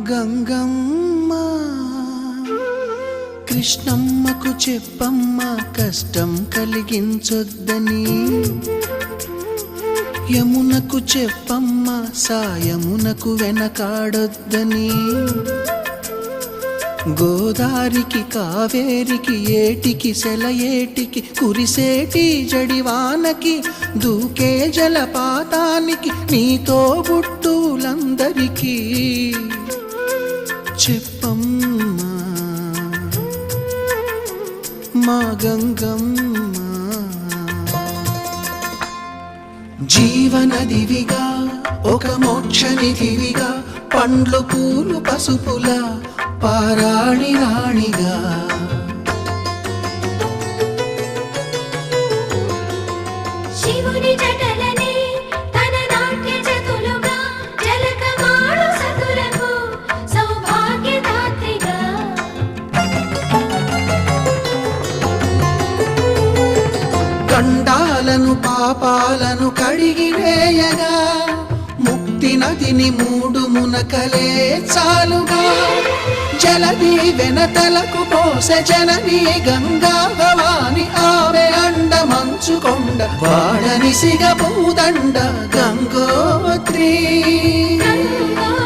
గంగమ్మ కృష్ణమ్మకు చెప్పమ్మ కష్టం కలిగించొద్దని, యమునకు చెప్పమ్మ సాయమునకు వెనకాడొద్దని, గోదారికి కావేరికి ఏటికి సెలయేటికి కురిసేటి జడివానకి దూకే జలపాతానికి నీతో బుట్టులందరికీ చెప్పమ్మా మా గంగమ్మ. జీవనదివిగా ఒక మోక్షనిధివిగా పండ్లు పూలు పసుపుల పారాణి రాణిగా, శివుని జటలనే తన నాట్య చతులుగా జలకమాడు సతులకు సౌభాగ్యదాత్రిగా, గండాలను పాపాలను కడిగివేయగా ముక్తి నదిని మూడు మునకలే చాలుగా, జలది వెనతలకు పోసె జనని గంగా భవాని ఆమె అండ మంచుకొండ వాడని సిగ పూదండ గంగోత్రి. గంగోత్రి